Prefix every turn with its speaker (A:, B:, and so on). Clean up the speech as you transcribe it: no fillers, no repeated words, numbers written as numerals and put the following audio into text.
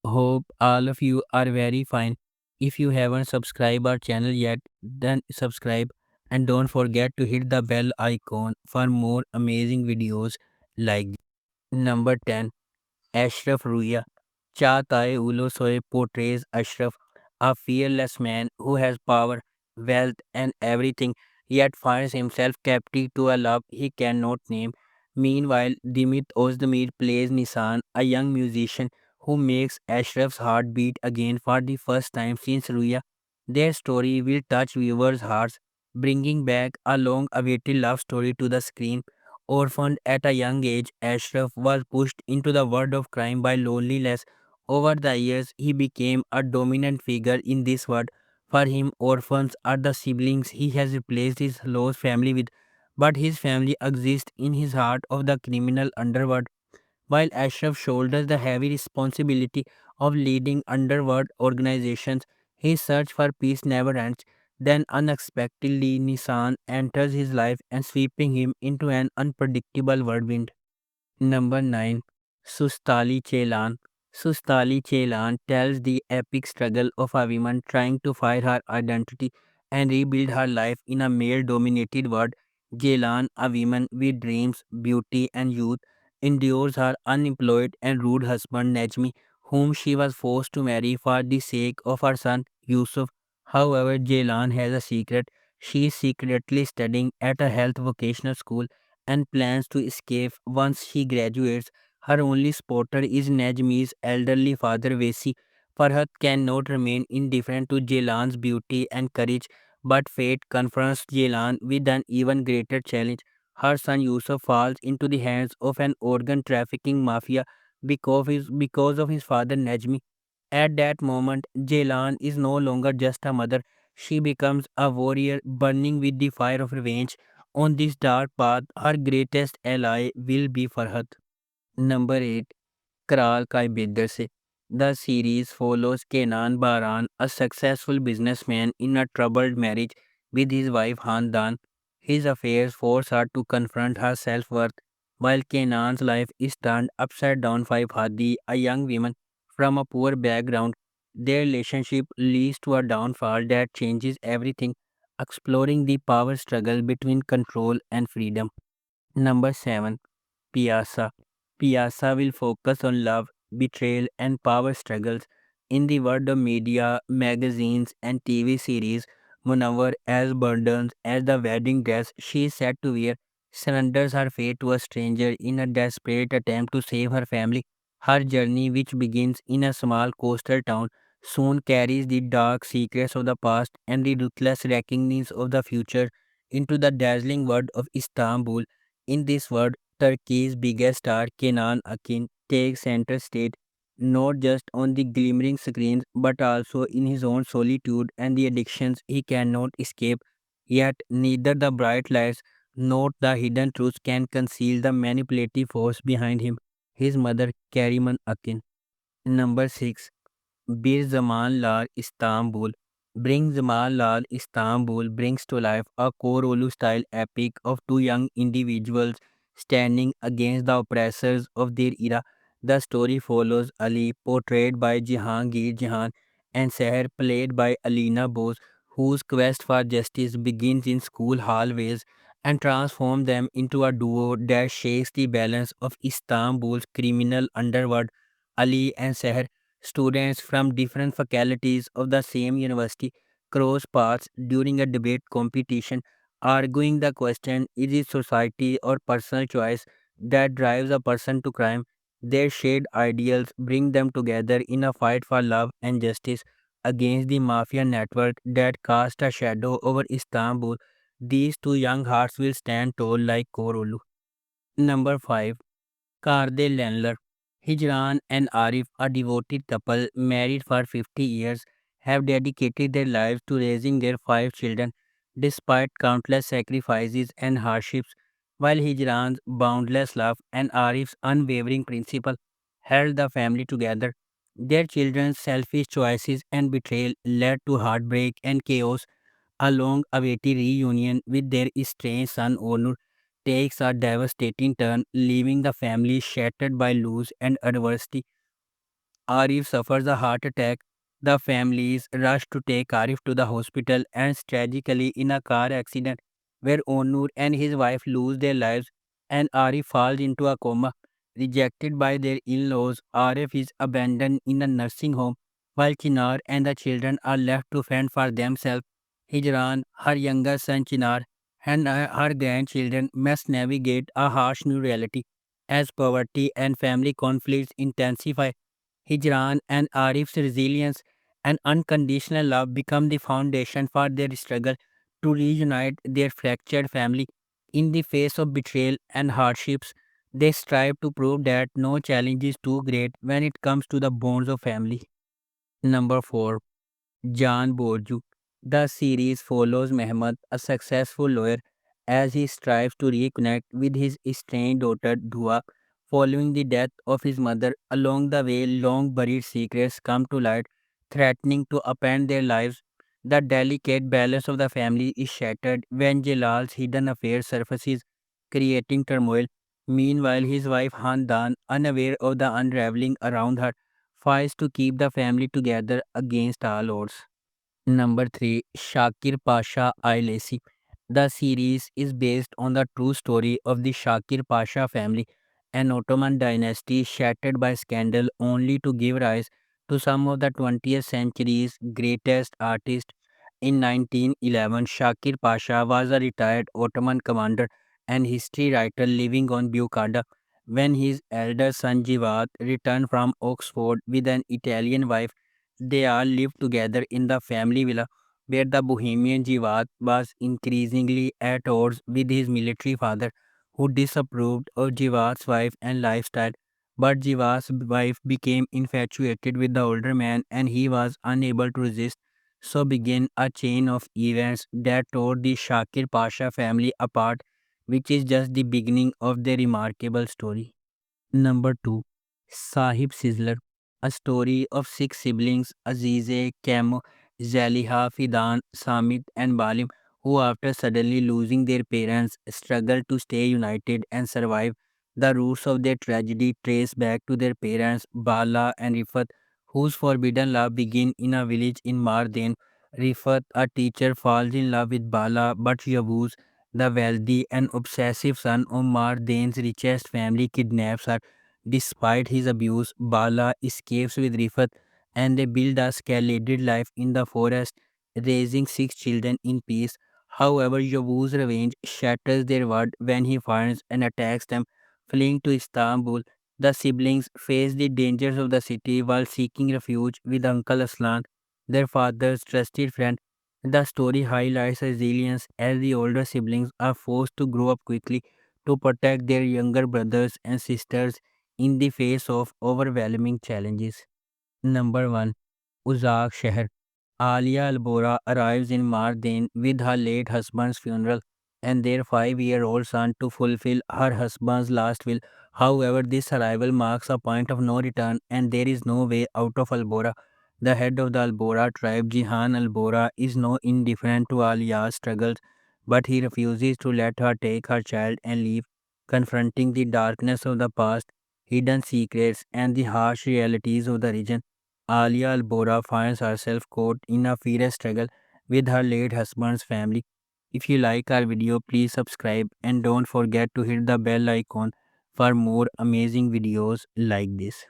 A: Hope all of you are very fine. If you haven't subscribed our channel yet, then subscribe and don't forget to hit the bell icon for more amazing videos like this. Number 10. Ashraf Ruya. Chaghay Olosoy portrays Ashraf, a fearless man who has power, wealth, and everything, yet finds himself captive to a love he cannot name. Meanwhile, Dimit Ozdemir plays Nisan, a young musician who makes Ashraf's heart beat again for the first time since Ruya. Their story will touch viewers' hearts, bringing back a long awaited love story to the screen. Orphaned at a young age, Ashraf was pushed into the world of crime by loneliness. Over the years, he became a dominant figure in this world. For him, orphans are the siblings he has replaced his lost family with, but his family exists in his heart of the criminal underworld. While Ashraf shoulders the heavy responsibility of leading underworld organizations, his search for peace never ends. Then unexpectedly Nisan enters his life and sweeping him into an unpredictable whirlwind. Number 9. Sustali Chelan. Sustali Chelan tells the epic struggle of a woman trying to find her identity and rebuild her life in a male dominated world. Chelan, a woman with dreams, beauty, and youth, endures her unemployed and rude husband Najmi, whom she was forced to marry for the sake of her son Yusuf. However, Chelan has a secret. She is secretly studying at a health vocational school and plans to escape once she graduates. Her only supporter is Najmi's elderly father Vesi. Farhat cannot remain indifferent to Jelan's beauty and courage, but fate confronts Jelan with an even greater challenge. Her son Yusuf falls into the hands of an organ trafficking mafia because of his father Najmi. At that moment, Jelan is no longer just a mother. She becomes a warrior burning with the fire of revenge. On this dark path, her greatest ally will be Farhat. Number 8. Kral Kai Bedar Se. The series follows Kenan Baran, a successful businessman in a troubled marriage with his wife Handan. His affairs force her to confront her self-worth, while Kenan's life is turned upside down by Hadi, a young woman from a poor background. Their relationship leads to a downfall that changes everything, exploring the power struggle between control and freedom. Number 7. Piazza. Piazza will focus on love, betrayal, and power struggles. In the world of media, magazines, and TV series, Munawar, as burdens as the wedding dress she is set to wear, surrenders her fate to a stranger in a desperate attempt to save her family. Her journey, which begins in a small coastal town, soon carries the dark secrets of the past and the ruthless reckonings of the future into the dazzling world of Istanbul. In this world, Turkey's biggest star Kenan Akin takes center stage not just on the glimmering screens but also in his own solitude and the addictions he cannot escape. Yet neither the bright lights nor the hidden truths can conceal the manipulative force behind him. His mother Kariman Akin. Number 6. Bir Zaman Lal Istanbul. Bring Zaman Lal Istanbul brings to life a Korolu style epic of two young individuals standing against the oppressors of their era. The story follows Ali, portrayed by Jahangir Jahan, and Seher, played by Alina Bose, whose quest for justice begins in school hallways and transforms them into a duo that shakes the balance of Istanbul's criminal underworld. Ali and Seher, students from different faculties of the same university, cross paths during a debate competition, arguing the question, is it society or personal choice that drives a person to crime? Their shared ideals bring them together in a fight for love and justice against the mafia network that cast a shadow over Istanbul. These two young hearts will stand tall like Korolu. Number 5. Karde Landler. Hijran and Arif, a devoted couple married for 50 years, have dedicated their lives to raising their five children despite countless sacrifices and hardships. While Hijran's boundless love and Arif's unwavering principle held the family together, their children's selfish choices and betrayal led to heartbreak and chaos. A long awaited reunion with their estranged son Onur takes a devastating turn, leaving the family shattered by loss and adversity. Arif suffers a heart attack. The families rush to take Arif to the hospital and tragically in a car accident where Onur and his wife lose their lives and Arif falls into a coma. Rejected by their in-laws, Arif is abandoned in a nursing home while Chinar and the children are left to fend for themselves. Hijran, her younger son Chinar, and her grandchildren must navigate a harsh new reality as poverty and family conflicts intensify. Hijran and Arif's resilience and unconditional love become the foundation for their struggle to reunite their fractured family. In the face of betrayal and hardships, they strive to prove that no challenge is too great when it comes to the bonds of family. Number 4. Jan Borju. The series follows Mehmet, a successful lawyer, as he strives to reconnect with his estranged daughter Dua following the death of his mother. Along the way, long buried secrets come to light, threatening to upend their lives. The delicate balance of the family is shattered when Jalal's hidden affair surfaces, creating turmoil. Meanwhile, his wife Handan, unaware of the unraveling around her, fights to keep the family together against all odds. Number 3. Shakir Pasha Ailesi. The series is based on the true story of the Shakir Pasha family, an Ottoman dynasty shattered by scandal only to give rise to some of the 20th century's greatest artists. In 1911, Shakir Pasha was a retired Ottoman commander and history writer living on Bucada. When his elder son Jivat returned from Oxford with an Italian wife, they all lived together in the family villa, where the Bohemian Jivat was increasingly at odds with his military father, who disapproved of Jivat's wife and lifestyle. But Jivat's wife became infatuated with the older man and he was unable to resist. So began a chain of events that tore the Shakir Pasha family apart, which is just the beginning of their remarkable story. Number 2. Sahib Sizzler. A story of six siblings Azize, Kemo, Zaliha, Fidan, Samit, and Balim, who, after suddenly losing their parents, struggle to stay united and survive. The roots of their tragedy trace back to their parents, Bala and Rifat, whose forbidden love begin in a village in Mardain. Rifat, a teacher, falls in love with Bala, but Yavuz, the wealthy and obsessive son of Mardain's richest family, kidnaps her. Despite his abuse, Bala escapes with Rifat and they build a splendid life in the forest, raising six children in peace. However, Yavuz's revenge shatters their world when he finds and attacks them. Fleeing to Istanbul, the siblings face the dangers of the city while seeking refuge with Uncle Aslan, their father's trusted friend. The story highlights resilience as the older siblings are forced to grow up quickly to protect their younger brothers and sisters in the face of overwhelming challenges. Number 1. Uzak Sheher. Alia Albora arrives in Mardin with her late husband's funeral and their 5-year-old son to fulfill her husband's last will. However, this arrival marks a point of no return and there is no way out of Albora. The head of the Albora tribe, Jihan Albora, is no indifferent to Alia's struggles, but he refuses to let her take her child and leave, confronting the darkness of the past, hidden secrets, and the harsh realities of the region. Alia Albora finds herself caught in a fierce struggle with her late husband's family. If you like our video, please subscribe and don't forget to hit the bell icon for more amazing videos like this.